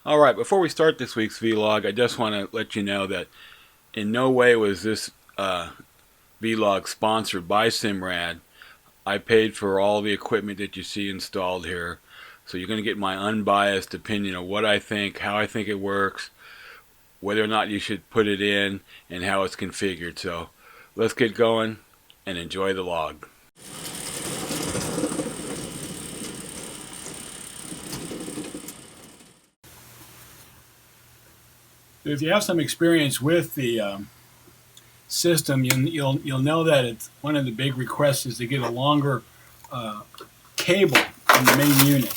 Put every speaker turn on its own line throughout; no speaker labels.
Alright, before we start this week's vlog, I just want to let you know that in no way was this vlog sponsored by Simrad. I paid for all the equipment that you see installed here, so you're going to get my unbiased opinion of what I think, how I think it works, whether or not you should put it in, and how it's configured. So let's get going and enjoy the log.
If you have some experience with the system, you'll know that it's one of the big requests is to get a longer cable in the main unit.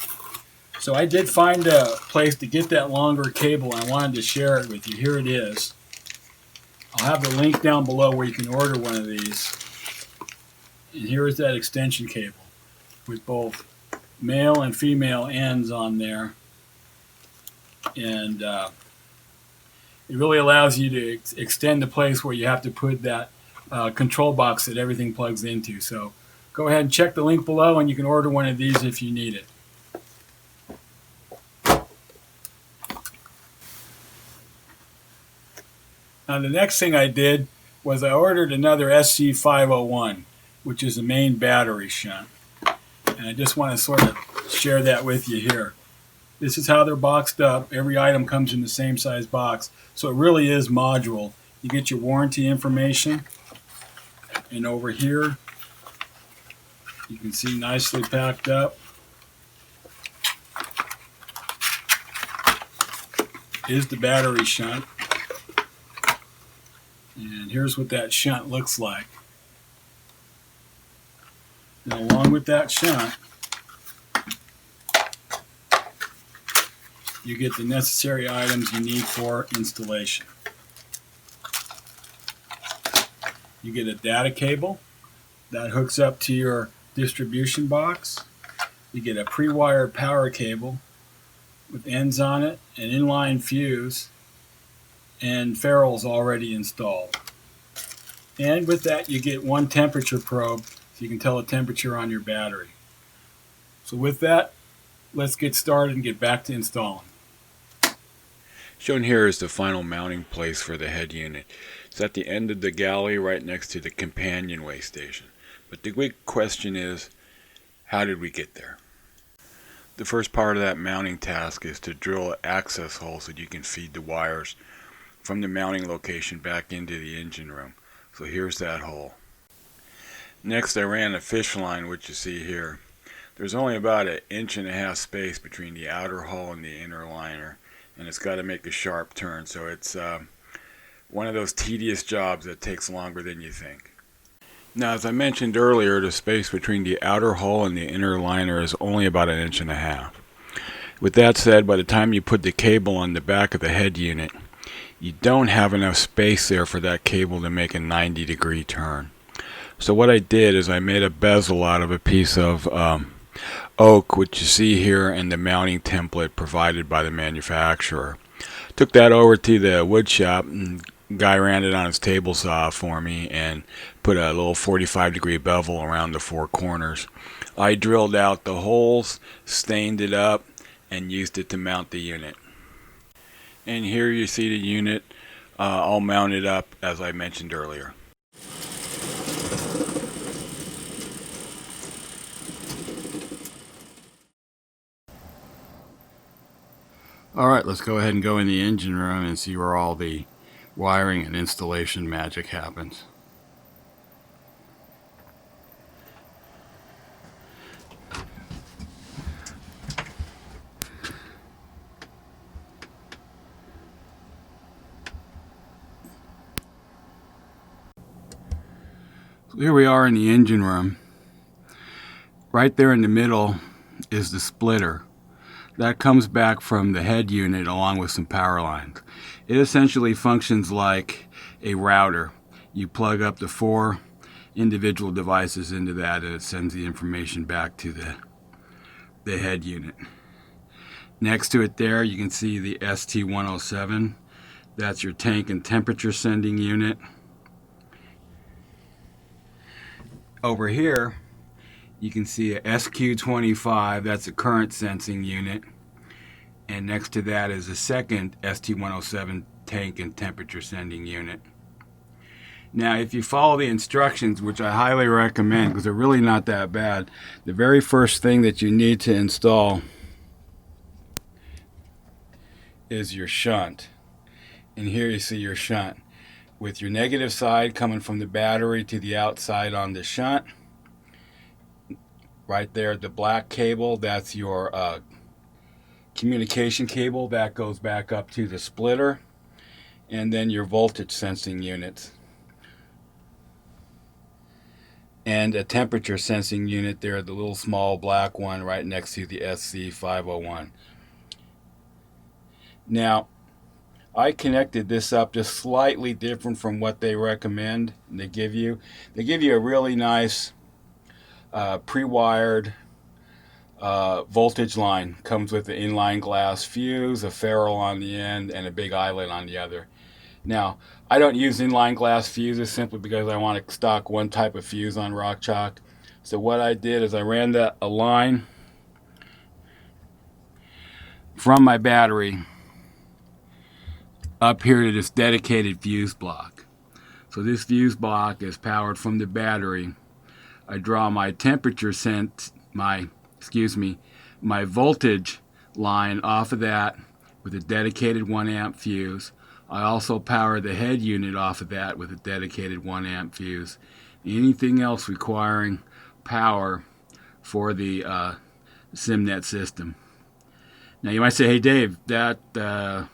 So I did find a place to get that longer cable, and I wanted to share it with you. Here it is. I'll have the link down below where you can order one of these. And here is that extension cable with both male and female ends on there. And it really allows you to extend the place where you have to put that control box that everything plugs into. So go ahead and check the link below, and you can order one of these if you need it. Now the next thing I did was I ordered another SC501, which is a main battery shunt. And I just want to sort of share that with you here. This is how they're boxed up. Every item comes in the same size box. So it really is modular. You get your warranty information. And over here, you can see nicely packed up is the battery shunt. And here's what that shunt looks like. And along with that shunt, you get the necessary items you need for installation. You get a data cable that hooks up to your distribution box. You get a pre-wired power cable with ends on it, an inline fuse, and ferrules already installed. And with that, you get one temperature probe so you can tell the temperature on your battery. So with that, let's get started and get back to installing.
Shown here is the final mounting place for the head unit. It's at the end of the galley right next to the companionway station. But the big question is, how did we get there? The first part of that mounting task is to drill an access hole so that you can feed the wires from the mounting location back into the engine room. So here's that hole. Next I ran a fish line, which you see here. There's only about 1.5 inches space between the outer hull and the inner liner, and it's got to make a sharp turn, so it's one of those tedious jobs that takes longer than you think. Now, as I mentioned earlier, the space between the outer hull and the inner liner is only about 1.5 inches. With that said, by the time you put the cable on the back of the head unit, you don't have enough space there for that cable to make a 90-degree turn. So what I did is I made a bezel out of a piece of oak, which you see here in the mounting template provided by the manufacturer. Took that over to the wood shop, and the guy ran it on his table saw for me and put a little 45-degree bevel around the 4 corners. I drilled out the holes, stained it up, and used it to mount the unit. And here you see the unit all mounted up as I mentioned earlier. Alright, let's go ahead and go in the engine room and see where all the wiring and installation magic happens. So here we are in the engine room. Right there in the middle is the splitter. That comes back from the head unit along with some power lines. It essentially functions like a router. You plug up the 4 individual devices into that, and it sends the information back to the head unit. Next to it there you can see the ST107. That's your tank and temperature sending unit. Over here you can see a SQ25, that's a current sensing unit. And next to that is a second ST107 tank and temperature sending unit. Now, if you follow the instructions, which I highly recommend because they're really not that bad, the very first thing that you need to install is your shunt. And here you see your shunt with your negative side coming from the battery to the outside on the shunt. Right there, the black cable, that's your communication cable that goes back up to the splitter, and then your voltage sensing units. And a temperature sensing unit there, the little small black one right next to the SC501. Now, I connected this up just slightly different from what they recommend. They give you a really nice pre-wired voltage line. Comes with an inline glass fuse, a ferrule on the end, and a big eyelet on the other. Now, I don't use inline glass fuses simply because I want to stock one type of fuse on RockChalk. So what I did is I ran a line from my battery up here to this dedicated fuse block. So this fuse block is powered from the battery. I draw my temperature my voltage line off of that with a dedicated 1 amp fuse. I also power the head unit off of that with a dedicated 1 amp fuse. Anything else requiring power for the SimNet system. Now you might say, hey Dave, that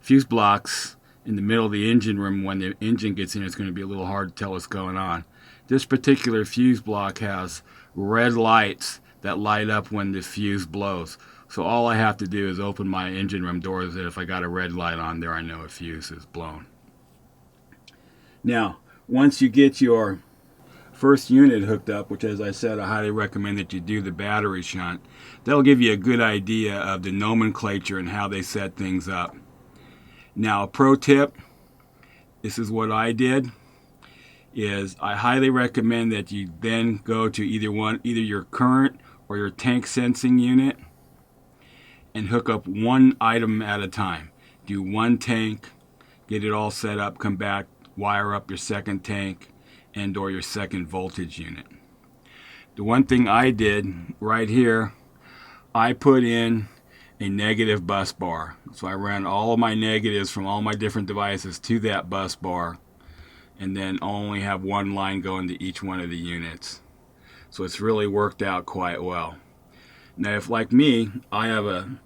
fuse blocks in the middle of the engine room, when the engine gets in, it's going to be a little hard to tell what's going on. This particular fuse block has red lights that light up when the fuse blows. So all I have to do is open my engine room doors, and if I got a red light on there, I know a fuse is blown. Now, once you get your first unit hooked up, which as I said, I highly recommend that you do the battery shunt, that'll give you a good idea of the nomenclature and how they set things up. Now, a pro tip, this is what I did, is I highly recommend that you then go to either your current or your tank sensing unit and hook up one item at a time. Do one tank, get it all set up, come back, wire up your second tank and or your second voltage unit. The one thing I did right here, I put in a negative bus bar. So I ran all of my negatives from all my different devices to that bus bar, and then only have one line going to each one of the units. So it's really worked out quite well. Now, if like me, I have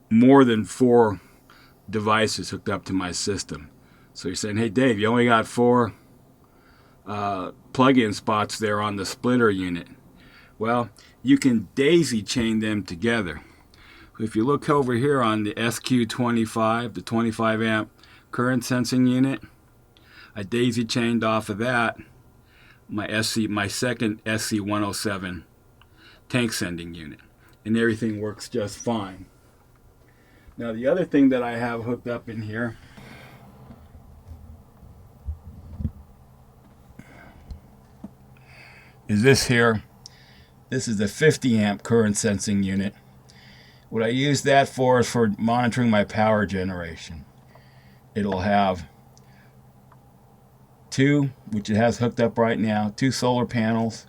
more than 4 devices hooked up to my system. So you're saying, hey Dave, you only got 4 plug-in spots there on the splitter unit. Well, you can daisy chain them together. If you look over here on the SQ25, the 25 amp current sensing unit, I daisy chained off of that my second SC107 tank sending unit, and everything works just fine. Now the other thing that I have hooked up in here is this here. This is a 50 amp current sensing unit. What I use that for is for monitoring my power generation. It'll have 2, which it has hooked up right now, 2 solar panels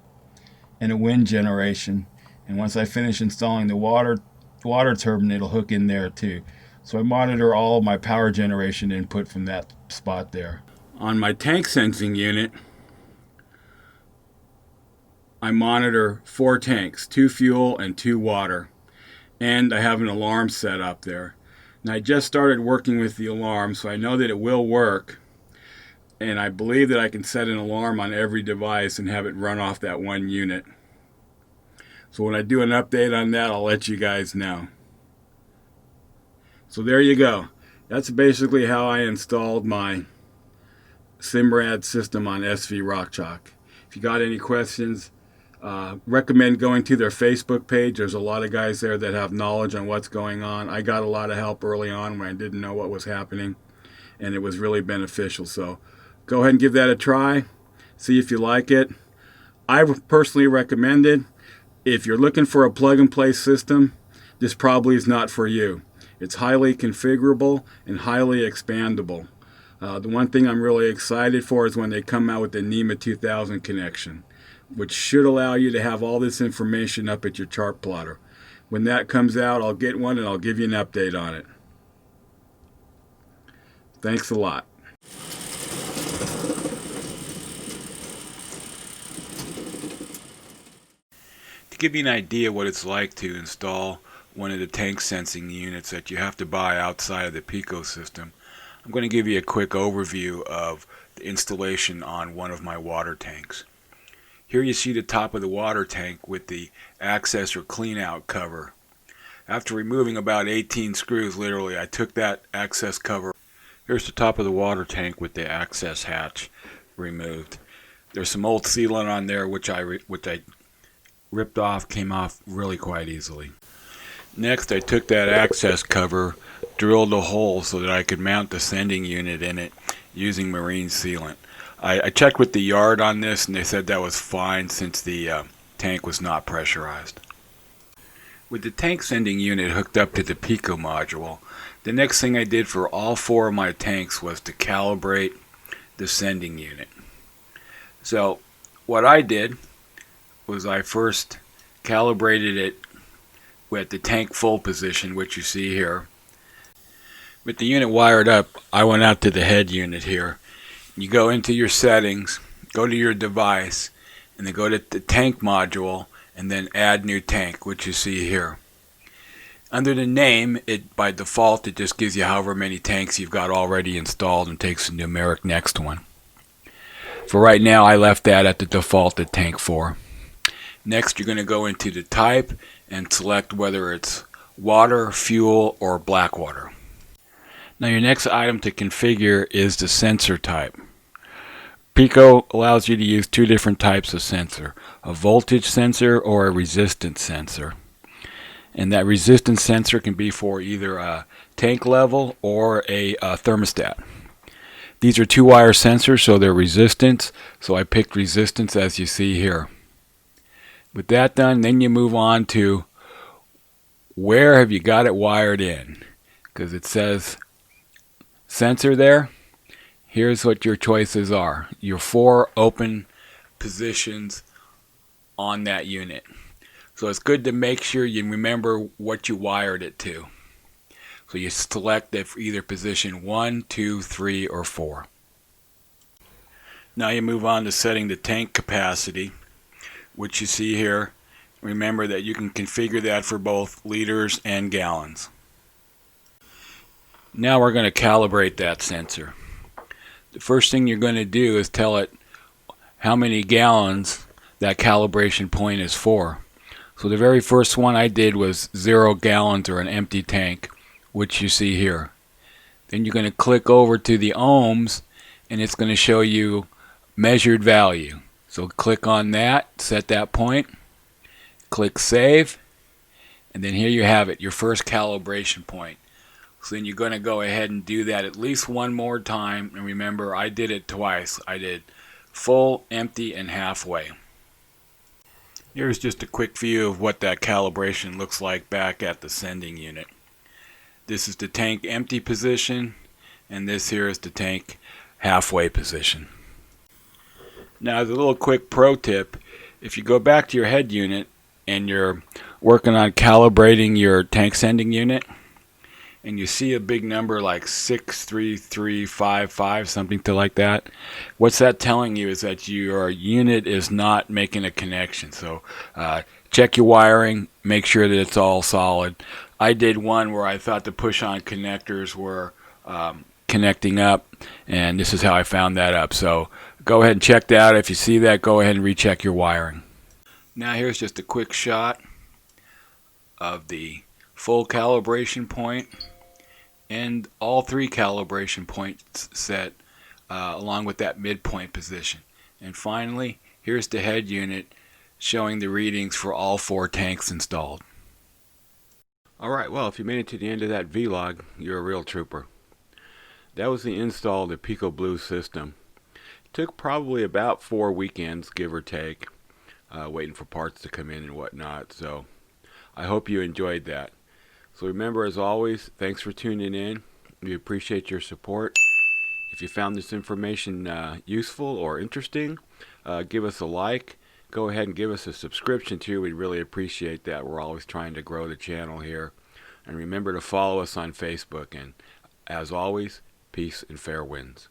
and a wind generation. And once I finish installing the water turbine, it'll hook in there too. So I monitor all of my power generation input from that spot there. On my tank sensing unit, I monitor 4 tanks, 2 fuel and 2 water. And I have an alarm set up there. And I just started working with the alarm, so I know that it will work. And I believe that I can set an alarm on every device and have it run off that one unit. So when I do an update on that, I'll let you guys know. So there you go. That's basically how I installed my Simrad system on SV RockChalk. If you got any questions, recommend going to their Facebook page. There's a lot of guys there that have knowledge on what's going on. I got a lot of help early on when I didn't know what was happening, and it was really beneficial. So go ahead and give that a try. See if you like it. I personally recommend it. If you're looking for a plug-and-play system
this probably is not for you. It's highly configurable and highly expandable. The one thing I'm really excited for is when they come out with the NEMA 2000 connection, which should allow you to have all this information up at your chart plotter. When that comes out, I'll get one and I'll give you an update on it. Thanks a lot.
To give you an idea what it's like to install one of the tank sensing units that you have to buy outside of the Pico system, I'm going to give you a quick overview of the installation on one of my water tanks. Here you see the top of the water tank with the access or clean out cover. After removing about 18 screws, literally, I took that access cover. Here's the top of the water tank with the access hatch removed. There's some old sealant on there which I ripped off, came off really quite easily. Next, I took that access cover, drilled a hole so that I could mount the sending unit in it using marine sealant. I checked with the yard on this and they said that was fine since the tank was not pressurized. With the tank sending unit hooked up to the Pico module, the next thing I did for all 4 of my tanks was to calibrate the sending unit. So what I did was I first calibrated it with the tank full position, which you see here. With the unit wired up, I went out to the head unit here. You go into your settings, go to your device, and then go to the tank module, and then add new tank, which you see here. Under the name, by default, it just gives you however many tanks you've got already installed and takes the numeric next one. For right now, I left that at the default at tank 4. Next, you're going to go into the type and select whether it's water, fuel, or black water. Now your next item to configure is the sensor type. Pico allows you to use 2 different types of sensor, a voltage sensor or a resistance sensor. And that resistance sensor can be for either a tank level or a thermostat. These are 2-wire sensors, so they're resistance, so I picked resistance as you see here. With that done, then you move on to where have you got it wired in, because it says sensor there. Here's what your choices are, your 4 open positions on that unit. So it's good to make sure you remember what you wired it to. So you select it for either position 1, 2, 3, or 4. Now you move on to setting the tank capacity, which you see here. Remember that you can configure that for both liters and gallons. Now we're going to calibrate that sensor. The first thing you're going to do is tell it how many gallons that calibration point is for. So the very first one I did was 0 gallons or an empty tank, which you see here. Then you're going to click over to the ohms and it's going to show you measured value. So click on that, set that point, click save, and then here you have it, your first calibration point. So then you're going to go ahead and do that at least one more time. And remember, I did it twice. I did full, empty, and halfway. Here's just a quick view of what that calibration looks like back at the sending unit. This is the tank empty position, and this here is the tank halfway position. Now, as a little quick pro tip, if you go back to your head unit and you're working on calibrating your tank sending unit, and you see a big number like 63355, something to like that, what's that telling you is that your unit is not making a connection. So check your wiring, make sure that it's all solid. I did one where I thought the push-on connectors were connecting up, and this is how I found that up. So go ahead and check that out. If you see that, go ahead and recheck your wiring. Now here's just a quick shot of the full calibration point and all 3 calibration points set along with that midpoint position. And finally, here's the head unit showing the readings for all 4 tanks installed. Alright, well, if you made it to the end of that vlog, you're a real trooper. That was the install of the Pico Blue system. It took probably about 4 weekends, give or take, waiting for parts to come in and whatnot. So I hope you enjoyed that. So remember, as always, thanks for tuning in. We appreciate your support. If you found this information useful or interesting, give us a like. Go ahead and give us a subscription too. We'd really appreciate that. We're always trying to grow the channel here. And remember to follow us on Facebook. And as always, peace and fair winds.